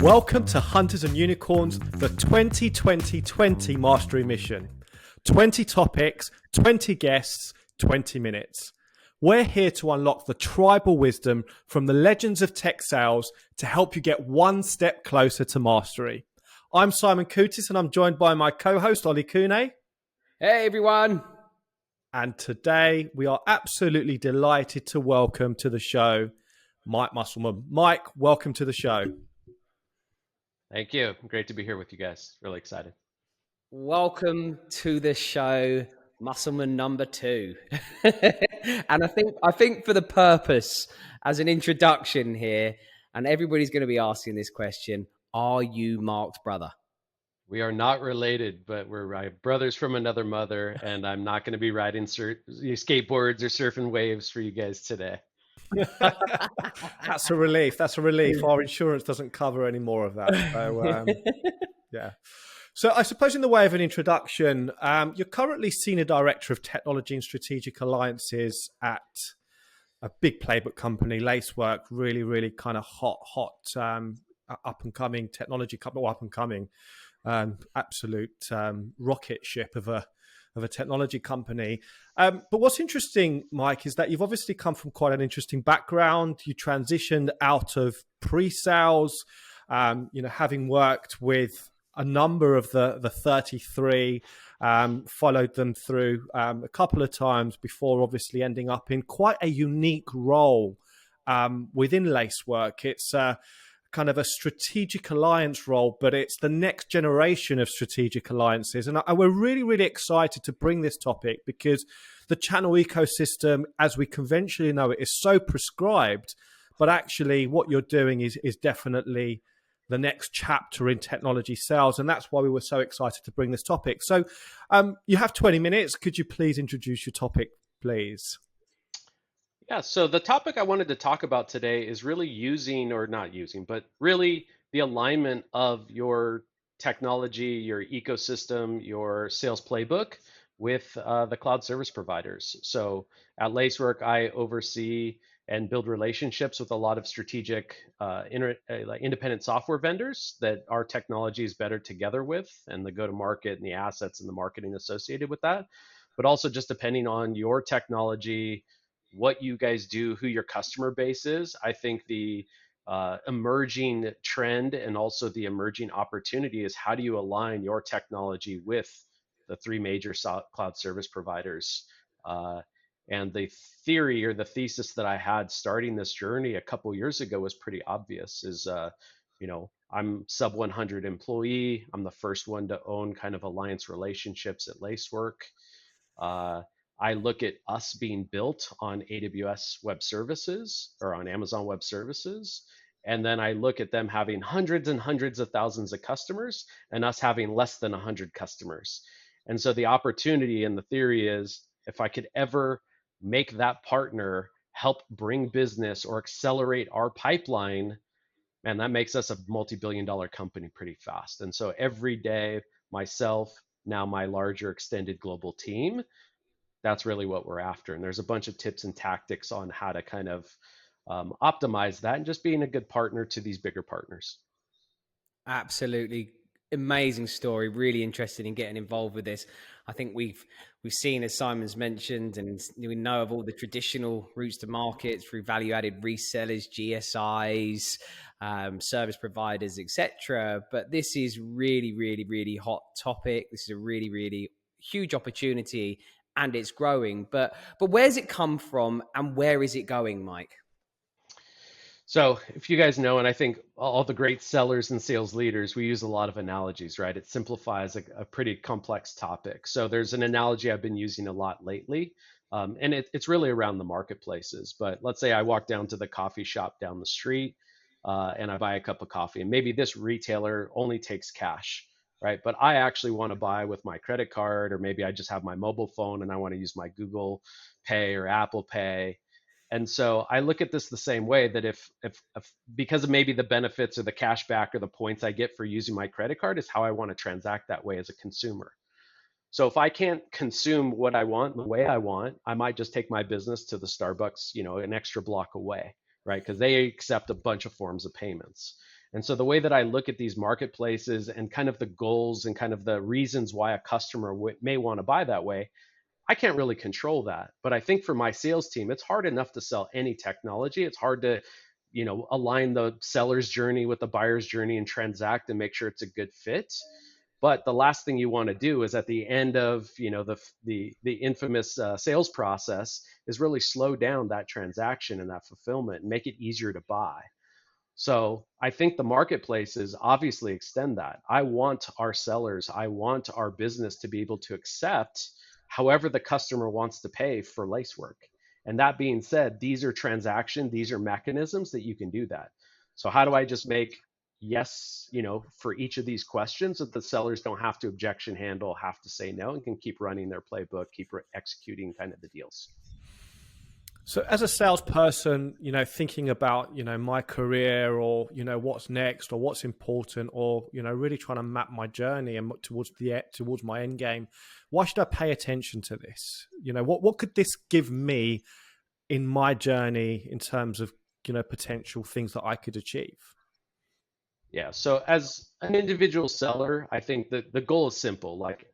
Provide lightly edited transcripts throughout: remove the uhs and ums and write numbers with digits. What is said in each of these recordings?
Welcome to Hunters and Unicorns, the 2020 Mastery Mission. 20 topics, 20 guests, 20 minutes. We're here to unlock the tribal wisdom from the legends of tech sales to help you get one step closer to mastery. I'm Simon Koutis and I'm joined by my co-host Ollie Kune. Hey everyone. And today we are absolutely delighted to welcome to the show Mike Musselman. Mike, welcome to the show. Thank you. Great to be here with you guys. Really excited. Welcome to the show, Musselman number 2. And I think for the purpose, as an introduction here, and everybody's going to be asking this question, are you Mark's brother? We are not related, but we're brothers from another mother, and I'm not going to be riding skateboards or surfing waves for you guys today. That's a relief. Our insurance doesn't cover any more of that. So, yeah. So I suppose in the way of an introduction, you're currently Senior Director of Technology and Strategic Alliances at a big playbook company, Lacework, really kind of hot, up-and-coming technology company, or up-and-coming, absolute rocket ship of a technology company. But what's interesting, Mike, is that you've obviously come from quite an interesting background. You transitioned out of pre-sales, having worked with a number of the 33, followed them through a couple of times before obviously ending up in quite a unique role within Lacework. It's kind of a strategic alliance role, but it's the next generation of strategic alliances. And we're really excited to bring this topic because the channel ecosystem, as we conventionally know it, is so prescribed, but actually what you're doing is definitely the next chapter in technology sales. And that's why we were so excited to bring this topic. So you have 20 minutes. Could you please introduce your topic, please? Yeah, so the topic I wanted to talk about today is really really the alignment of your technology, your ecosystem, your sales playbook with the cloud service providers. So at Lacework, I oversee and build relationships with a lot of strategic independent software vendors that our technology is better together with, and the go-to-market and the assets and the marketing associated with that. But also just depending on your technology, what you guys do, who your customer base is. I think the emerging trend and also the emerging opportunity is how do you align your technology with the 3 major cloud service providers. And the theory or the thesis that I had starting this journey a couple years ago was pretty obvious is, I'm sub 100 employee. I'm the first one to own kind of alliance relationships at Lacework. I look at us being built on AWS Web Services or on Amazon Web Services. And then I look at them having hundreds and hundreds of thousands of customers and us having less than 100 customers. And so the opportunity and the theory is if I could ever make that partner help bring business or accelerate our pipeline, man, that makes us a multi-billion-dollar company pretty fast. And so every day, myself, now my larger extended global team, that's really what we're after. And there's a bunch of tips and tactics on how to kind of optimize that and just being a good partner to these bigger partners. Absolutely. Amazing story. Really interested in getting involved with this. I think we've seen, as Simon's mentioned, and we know of all the traditional routes to market through value-added resellers, GSIs, service providers, etc. But this is really hot topic. This is a really huge opportunity. And it's growing, but where's it come from and where is it going, Mike? So if you guys know, and I think all the great sellers and sales leaders, we use a lot of analogies, right? It simplifies a pretty complex topic. So there's an analogy I've been using a lot lately, and it's really around the marketplaces. But let's say I walk down to the coffee shop down the street and I buy a cup of coffee, and maybe this retailer only takes cash. Right. But I actually want to buy with my credit card, or maybe I just have my mobile phone and I want to use my Google Pay or Apple Pay. And so I look at this the same way that if because of maybe the benefits or the cash back or the points I get for using my credit card is how I want to transact that way as a consumer. So if I can't consume what I want the way I want, I might just take my business to the Starbucks, an extra block away, right? Because they accept a bunch of forms of payments. And so the way that I look at these marketplaces and kind of the goals and kind of the reasons why a customer may want to buy that way, I can't really control that. But I think for my sales team, it's hard enough to sell any technology. It's hard to, align the seller's journey with the buyer's journey and transact and make sure it's a good fit. But the last thing you want to do is at the end of, the infamous sales process is really slow down that transaction and that fulfillment and make it easier to buy. So I think the marketplaces obviously extend that. I want our sellers, I want our business to be able to accept however the customer wants to pay for Lacework. And that being said, these are mechanisms that you can do that. So how do I just make yes, for each of these questions that the sellers don't have to objection handle, have to say no, and can keep running their playbook, keep executing kind of the deals. So as a salesperson, thinking about, my career or, what's next or what's important or, really trying to map my journey and towards my end game, why should I pay attention to this? What could this give me in my journey in terms of, potential things that I could achieve? Yeah. So as an individual seller, I think that the goal is simple. Like,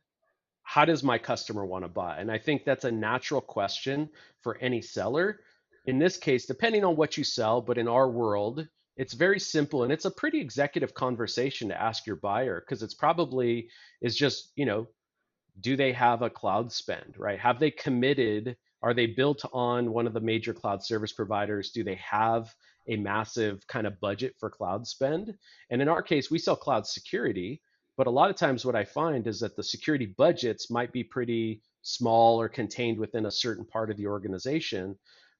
how does my customer want to buy? And I think that's a natural question for any seller. In this case, depending on what you sell, but in our world, it's very simple and it's a pretty executive conversation to ask your buyer because it's probably is just, do they have a cloud spend, right? Have they committed? Are they built on one of the major cloud service providers? Do they have a massive kind of budget for cloud spend? And in our case, we sell cloud security, but a lot of times what I find is that the security budgets might be pretty small or contained within a certain part of the organization,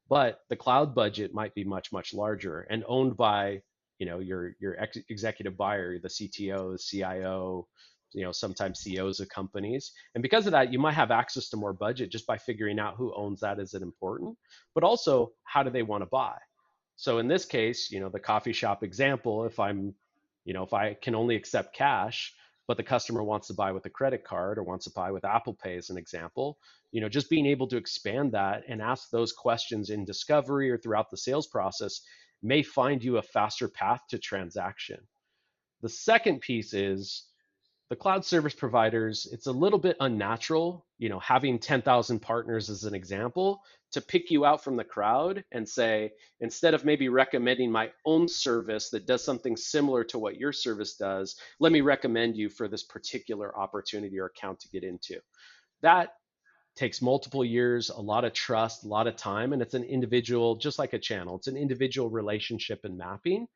but the cloud budget might be much, much larger and owned by, your executive buyer, the CTO, the CIO, sometimes CEOs of companies. And because of that, you might have access to more budget just by figuring out who owns that. Is it important? But also, how do they want to buy? So in this case, the coffee shop example, if I can only accept cash, but the customer wants to buy with a credit card or wants to buy with Apple Pay as an example, just being able to expand that and ask those questions in discovery or throughout the sales process may find you a faster path to transaction. The second piece is the cloud service providers, it's a little bit unnatural, having 10,000 partners as an example, to pick you out from the crowd and say, instead of maybe recommending my own service that does something similar to what your service does, let me recommend you for this particular opportunity or account to get into. That takes multiple years, a lot of trust, a lot of time, and it's an individual, just like a channel, it's an individual relationship and mapping.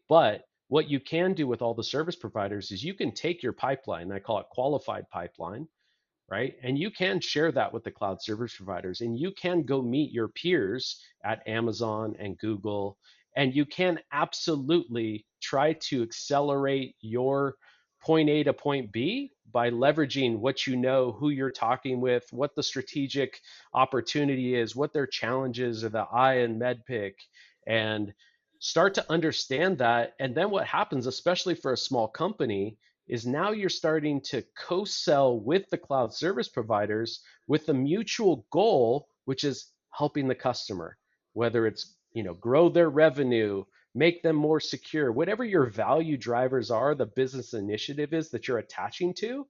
But what you can do with all the service providers is you can take your pipeline, I call it qualified pipeline, right? And you can share that with the cloud service providers and you can go meet your peers at Amazon and Google. And you can absolutely try to accelerate your point A to point B by leveraging what you know, who you're talking with, what the strategic opportunity is, what their challenges are, the I in MedPick, and start to understand that. And then what happens, especially for a small company, is now you're starting to co-sell with the cloud service providers with the mutual goal, which is helping the customer, whether it's, grow their revenue, make them more secure, whatever your value drivers are, the business initiative is that you're attaching to.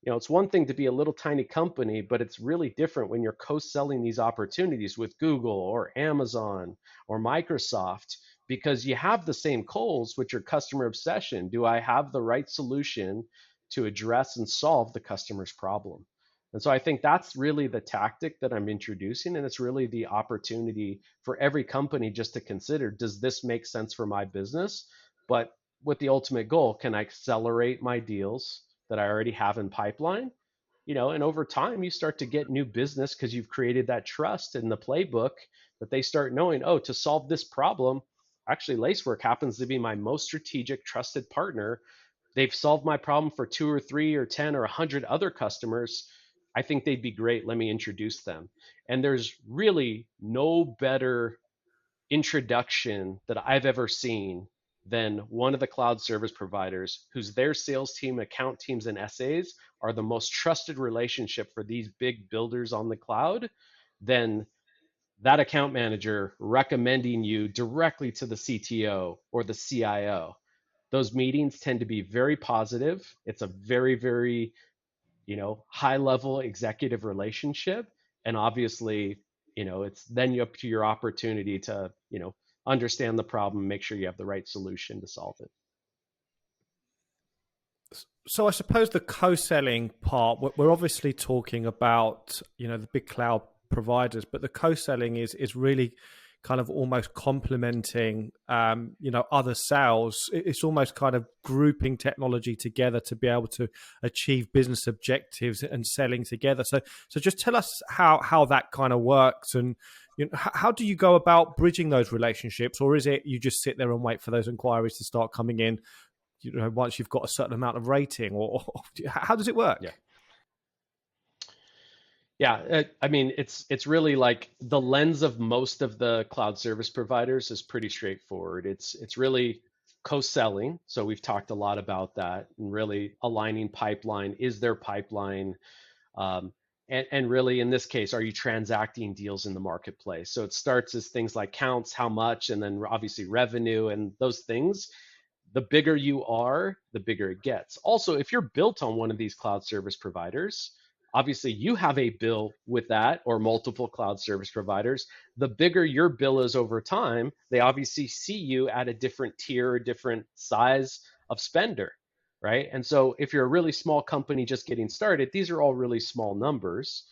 It's one thing to be a little tiny company, but it's really different when you're co-selling these opportunities with Google or Amazon or Microsoft because you have the same goals, which are customer obsession. Do I have the right solution to address and solve the customer's problem? And so I think that's really the tactic that I'm introducing. And it's really the opportunity for every company just to consider, does this make sense for my business? But with the ultimate goal, can I accelerate my deals that I already have in pipeline? And over time you start to get new business because you've created that trust in the playbook that they start knowing, oh, to solve this problem, actually Lacework happens to be my most strategic trusted partner. They've solved my problem for 2 or 3 or 10 or 100 other customers. I think they'd be great. Let me introduce them. And there's really no better introduction that I've ever seen than one of the cloud service providers whose their sales team, account teams, and SAs are the most trusted relationship for these big builders on the cloud, then that account manager recommending you directly to the CTO or the CIO. Those meetings tend to be very positive. It's a very, very, high level executive relationship. And obviously, it's then up to your opportunity to, understand the problem, make sure you have the right solution to solve it. So I suppose the co-selling part, we're obviously talking about, the big cloud providers, but the co-selling is really kind of almost complementing, other sales. It's almost kind of grouping technology together to be able to achieve business objectives and selling together. So just tell us how that kind of works, and how do you go about bridging those relationships, or is it you just sit there and wait for those inquiries to start coming in? Once you've got a certain amount of rating, or how does it work? Yeah, I mean, it's really like the lens of most of the cloud service providers is pretty straightforward. It's really co-selling. So we've talked a lot about that, and really aligning pipeline. Is there pipeline? Um, and really, in this case, are you transacting deals in the marketplace? So it starts as things like counts, how much, and then obviously revenue and those things. The bigger you are, the bigger it gets. Also, if you're built on one of these cloud service providers, obviously you have a bill with that or multiple cloud service providers. The bigger your bill is over time, they obviously see you at a different tier, a different size of spender, right? And so if you're a really small company just getting started, these are all really small numbers.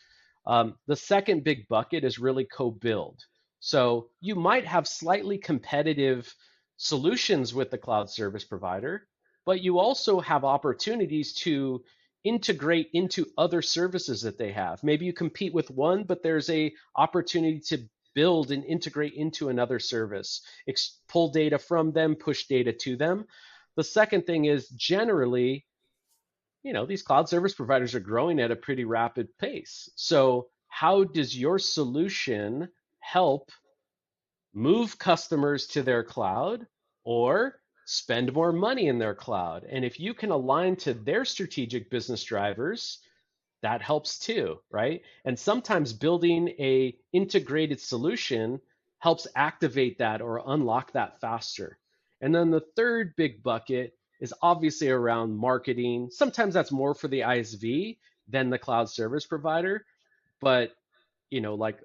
The second big bucket is really co-build. So you might have slightly competitive solutions with the cloud service provider, but you also have opportunities to integrate into other services that they have. Maybe you compete with one, but there's a opportunity to build and integrate into another service, pull data from them, push data to them. The second thing is generally, these cloud service providers are growing at a pretty rapid pace. So how does your solution help move customers to their cloud or spend more money in their cloud? And if you can align to their strategic business drivers, that helps too, right? And sometimes building a integrated solution helps activate that or unlock that faster. And then the third big bucket is obviously around marketing. Sometimes that's more for the ISV than the cloud service provider, but like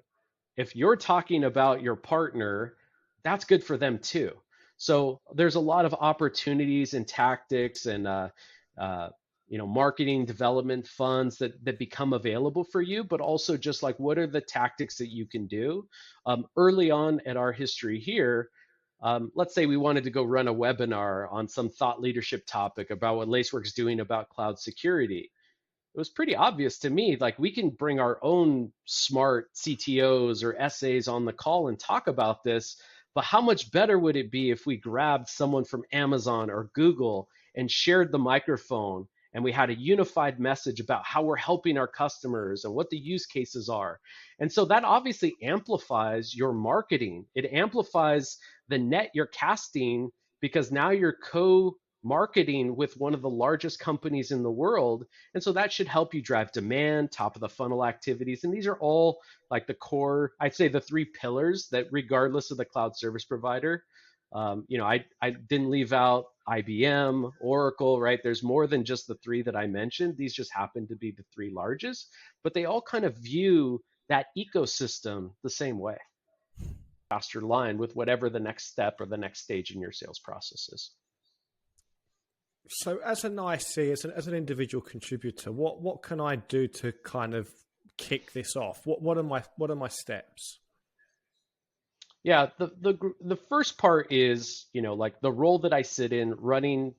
if you're talking about your partner, that's good for them too. So there's a lot of opportunities and tactics and uh, marketing development funds that become available for you, but also just like what are the tactics that you can do early on at our history here. Let's say we wanted to go run a webinar on some thought leadership topic about what Lacework's doing about cloud security. It was pretty obvious to me, like we can bring our own smart CTOs or SAs on the call and talk about this, but how much better would it be if we grabbed someone from Amazon or Google and shared the microphone and we had a unified message about how we're helping our customers and what the use cases are. And so that obviously amplifies your marketing. It amplifies the net you're casting because now you're co-marketing with one of the largest companies in the world. And so that should help you drive demand, top of the funnel activities. And these are all like the core, I'd say the three pillars that regardless of the cloud service provider, I didn't leave out IBM, Oracle, right? There's more than just the three that I mentioned. These just happen to be the three largest, but they all kind of view that ecosystem the same way. Faster line with whatever the next step or the next stage in your sales process is. So as an IC, as an individual contributor, what can I do to kind of kick this off? What are my steps? Yeah, the first part is, like the role that I sit in running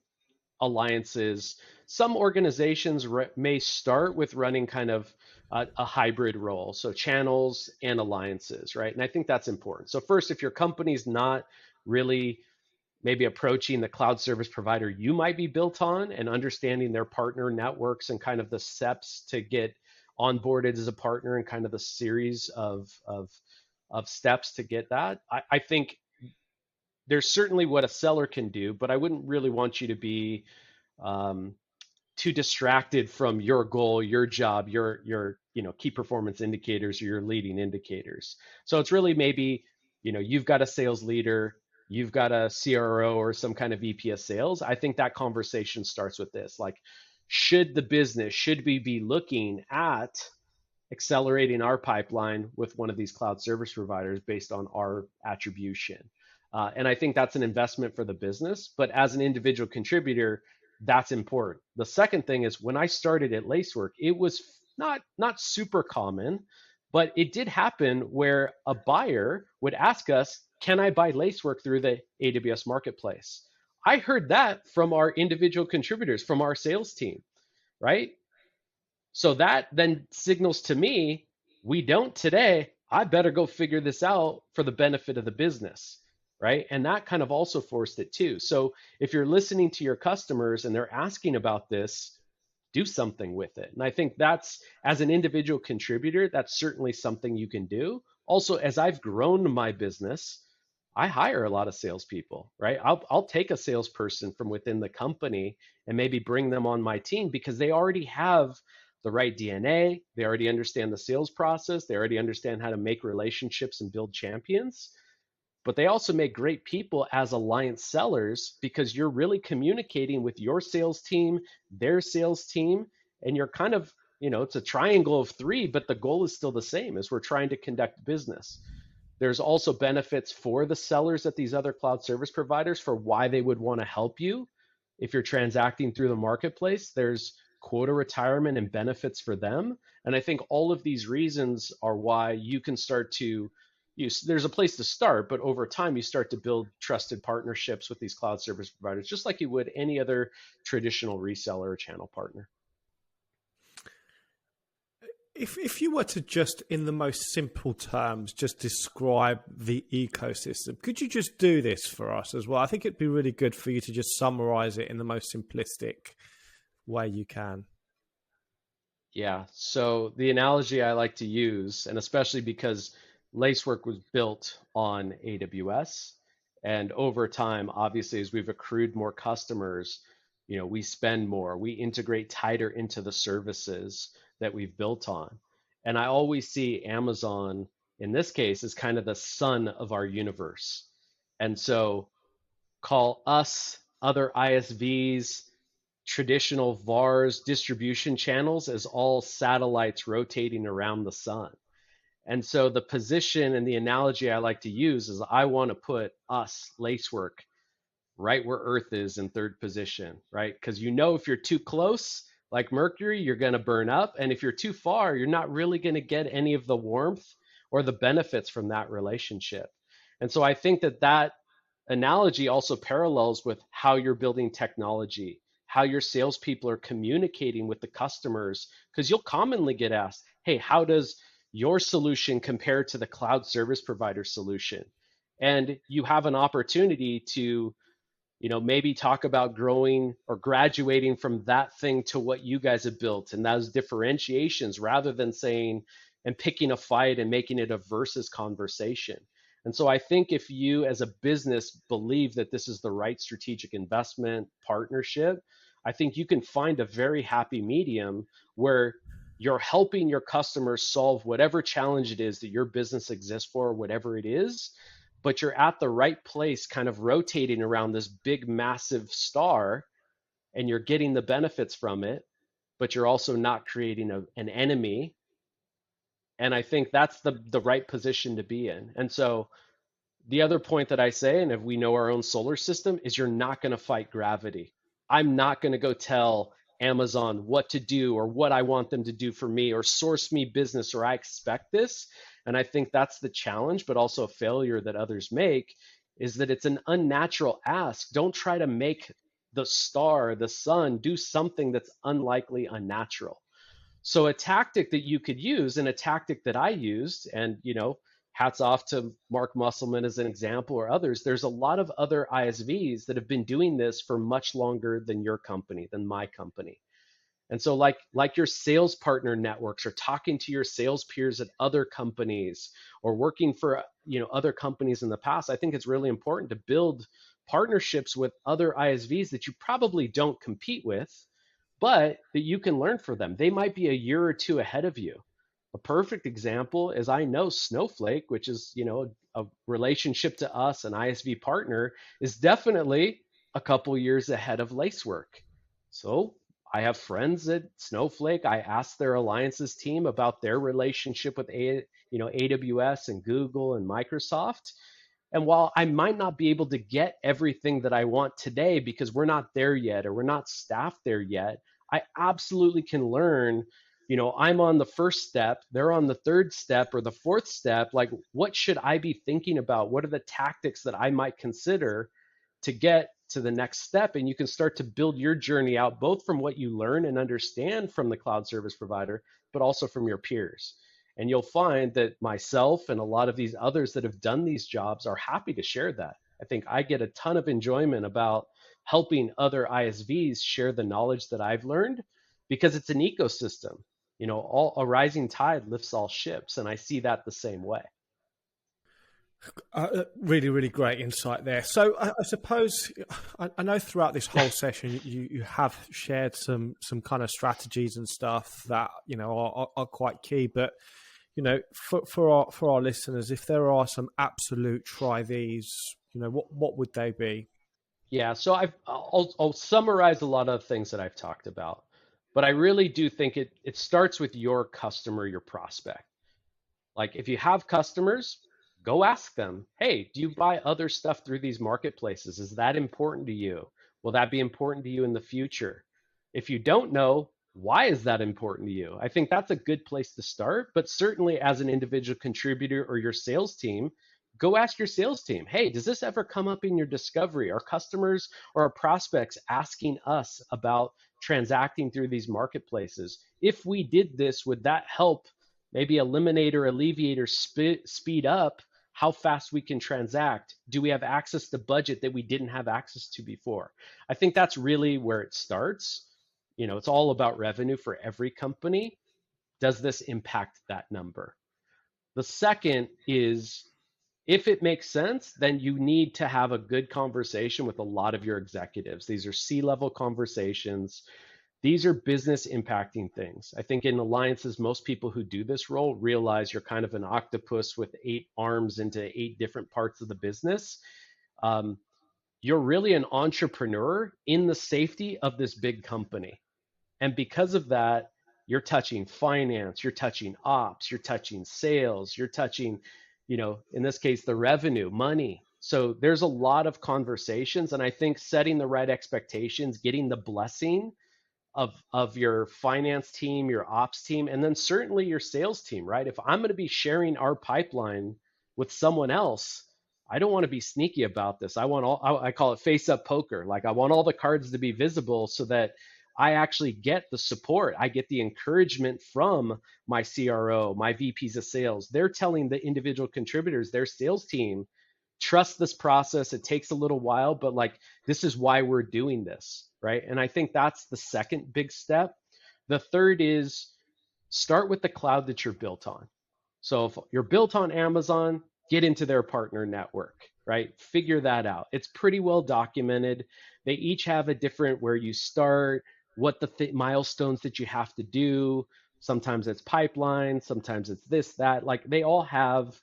alliances. Some organizations may start with running kind of a hybrid role, so channels and alliances, right? And I think that's important. So first, if your company's not really maybe approaching the cloud service provider you might be built on and understanding their partner networks and kind of the steps to get onboarded as a partner and kind of the series of steps to get that. I think there's certainly what a seller can do, but I wouldn't really want you to be too distracted from your goal, your job, your key performance indicators or your leading indicators. So it's really maybe you've got a sales leader, you've got a CRO or some kind of VP of sales, I think that conversation starts with this. Like, should we be looking at accelerating our pipeline with one of these cloud service providers based on our attribution? And I think that's an investment for the business. But as an individual contributor, that's important. The second thing is, when I started at Lacework, it was not super common, but it did happen where a buyer would ask us, "Can I buy Lacework through the AWS marketplace?" I heard that from our individual contributors, from our sales team, right? So that then signals to me, we don't today. I better go figure this out for the benefit of the business, right? And that kind of also forced it too. So if you're listening to your customers and they're asking about this, do something with it. And I think that's, as an individual contributor, that's certainly something you can do. Also, as I've grown my business, I hire a lot of salespeople, right? I'll take a salesperson from within the company and maybe bring them on my team because they already have the right DNA. They already understand the sales process. They already understand how to make relationships and build champions. But they also make great people as alliance sellers because you're really communicating with your sales team, their sales team, and you're kind of, it's a triangle of three, but the goal is still the same as we're trying to conduct business. There's also benefits for the sellers at these other cloud service providers for why they would want to help you. If you're transacting through the marketplace, there's quota retirement and benefits for them. And I think all of these reasons are why you can start to there's a place to start, but over time you start to build trusted partnerships with these cloud service providers, just like you would any other traditional reseller or channel partner. If you were to just, in the most simple terms, just describe the ecosystem, could you just do this for us as well? I think it'd be really good for you to just summarize it in the most simplistic way you can. Yeah. So the analogy I like to use, and especially because Lacework was built on AWS, and over time, obviously, as we've accrued more customers, we spend more, we integrate tighter into the services that we've built on. And I always see Amazon, in this case, as kind of the sun of our universe. And so call us, other ISVs, traditional VARs, distribution channels as all satellites rotating around the sun. And so the position and the analogy I like to use is, I want to put us, Lacework, right where Earth is in third position, right? Because if you're too close, like Mercury, you're going to burn up. And if you're too far, you're not really going to get any of the warmth or the benefits from that relationship. And so I think that analogy also parallels with how you're building technology, how your salespeople are communicating with the customers, because you'll commonly get asked, "Hey, how does your solution compare to the cloud service provider solution?" And you have an opportunity to maybe talk about growing or graduating from that thing to what you guys have built and those differentiations, rather than saying and picking a fight and making it a versus conversation. And so I think if you as a business believe that this is the right strategic investment partnership, I think you can find a very happy medium where you're helping your customers solve whatever challenge it is that your business exists for, whatever it is, but you're at the right place, kind of rotating around this big, massive star, and you're getting the benefits from it, but you're also not creating an enemy. And I think that's the right position to be in. And so the other point that I say, and if we know our own solar system, is you're not going to fight gravity. I'm not going to go tell Amazon what to do or what I want them to do for me or source me business or I expect this. And I think that's the challenge, but also a failure that others make, is that it's an unnatural ask. Don't try to make the star, the sun, do something that's unlikely unnatural. So a tactic that you could use, and a tactic that I used, and hats off to Mark Musselman as an example, or others, there's a lot of other ISVs that have been doing this for much longer than your company, than my company. And so like your sales partner networks, or talking to your sales peers at other companies, or working for other companies in the past, I think it's really important to build partnerships with other ISVs that you probably don't compete with, but that you can learn from them. They might be a year or two ahead of you. A perfect example is I know Snowflake, which is, a relationship to us, an ISV partner, is definitely a couple years ahead of Lacework. So I have friends at Snowflake. I asked their alliances team about their relationship with AWS and Google and Microsoft. And while I might not be able to get everything that I want today because we're not there yet or we're not staffed there yet, I absolutely can learn. I'm on the first step, they're on the third step or the fourth step. Like, what should I be thinking about? What are the tactics that I might consider to get to the next step? And you can start to build your journey out both from what you learn and understand from the cloud service provider, but also from your peers. And you'll find that myself and a lot of these others that have done these jobs are happy to share that. I think I get a ton of enjoyment about helping other ISVs share the knowledge that I've learned because it's an ecosystem. All a rising tide lifts all ships, and I see that the same way. Really, really great insight there. So I suppose I know throughout this whole session you have shared some kind of strategies and stuff that are quite key. But for our listeners, if there are some absolute try these, what would they be? Yeah, so I'll summarize a lot of things that I've talked about, but I really do think it starts with your customer, your prospect. Like, if you have customers, go ask them, hey, do you buy other stuff through these marketplaces? Is that important to you? Will that be important to you in the future? If you don't know, why is that important to you? I think that's a good place to start. But certainly, as an individual contributor or your sales team, go ask your sales team, hey, does this ever come up in your discovery? Are customers or our prospects asking us about transacting through these marketplaces? If we did this, would that help maybe eliminate or alleviate or speed up how fast we can transact? Do we have access to budget that we didn't have access to before? I think that's really where it starts. It's all about revenue for every company. Does this impact that number? The second is, if it makes sense, then you need to have a good conversation with a lot of your executives. These are C-level conversations. These are business impacting things. I think in alliances, most people who do this role realize you're kind of an octopus with 8 arms into 8 different parts of the business. You're really an entrepreneur in the safety of this big company. And because of that, you're touching finance, you're touching ops, you're touching sales, you're touching, in this case, the revenue, money. So there's a lot of conversations. And I think setting the right expectations, getting the blessing of your finance team, your ops team, and then certainly your sales team, right? If I'm going to be sharing our pipeline with someone else, I don't want to be sneaky about this. I call it face up poker. Like, I want all the cards to be visible so that I actually get the support. I get the encouragement from my CRO, my VPs of sales. They're telling the individual contributors, their sales team, trust this process. It takes a little while, but like, this is why we're doing this, right? And I think that's the second big step. The third is start with the cloud that you're built on. So if you're built on Amazon, get into their partner network, right? Figure that out. It's pretty well documented. They each have a different where you start, what the milestones that you have to do. Sometimes it's pipeline, sometimes it's this, that. Like, they all have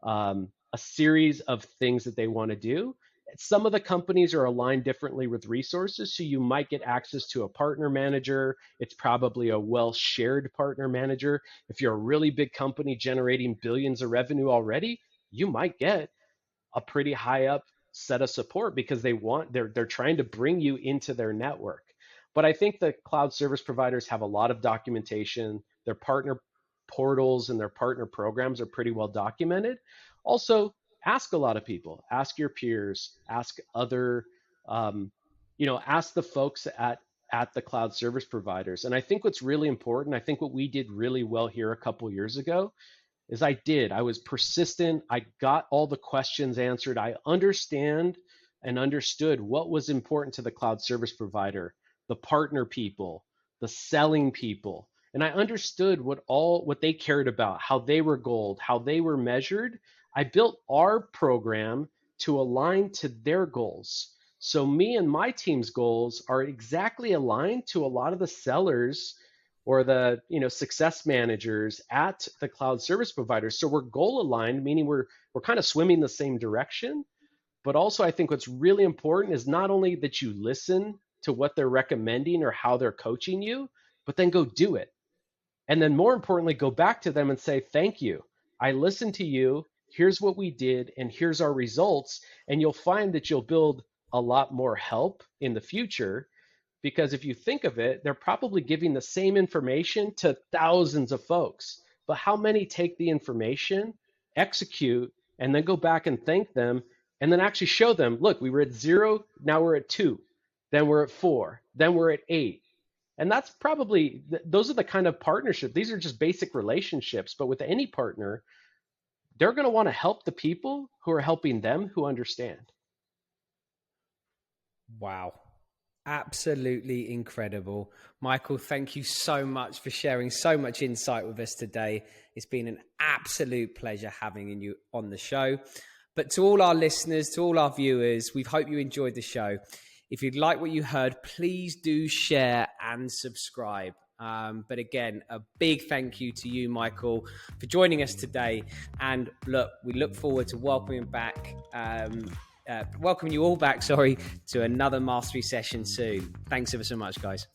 a series of things that they want to do. Some of the companies are aligned differently with resources, so you might get access to a partner manager. It's probably a well-shared partner manager. If you're a really big company generating billions of revenue already, you might get a pretty high up set of support because they're trying to bring you into their network. But I think the cloud service providers have a lot of documentation. Their partner portals and their partner programs are pretty well documented. Also, ask a lot of people, ask your peers, ask other, ask the folks at the cloud service providers. And I think what's really important, I think what we did really well here a couple years ago is I was persistent. I got all the questions answered. I understood what was important to the cloud service provider, the partner people, the selling people. And I understood what they cared about, how they were goaled, how they were measured. I built our program to align to their goals. So me and my team's goals are exactly aligned to a lot of the sellers or the success managers at the cloud service providers. So we're goal aligned, meaning we're kind of swimming the same direction. But also, I think what's really important is not only that you listen to what they're recommending or how they're coaching you, but then go do it. And then more importantly, go back to them and say, thank you. I listened to you. Here's what we did, and here's our results. And you'll find that you'll build a lot more help in the future. Because if you think of it, they're probably giving the same information to thousands of folks. But how many take the information, execute, and then go back and thank them, and then actually show them, look, we were at 0, now we're at 2, then we're at 4, then we're at 8. And that's probably, those are the kind of partnership. These are just basic relationships. But with any partner, they're going to want to help the people who are helping them who understand. Wow. Absolutely incredible. Michael, thank you so much for sharing so much insight with us today. It's been an absolute pleasure having you on the show. But to all our listeners, to all our viewers, we hope you enjoyed the show. If you'd like what you heard, please do share and subscribe. But again, a big thank you to you, Michael, for joining us today. And look, we look forward to welcoming you all back, to another mastery session soon. Thanks ever so much, guys.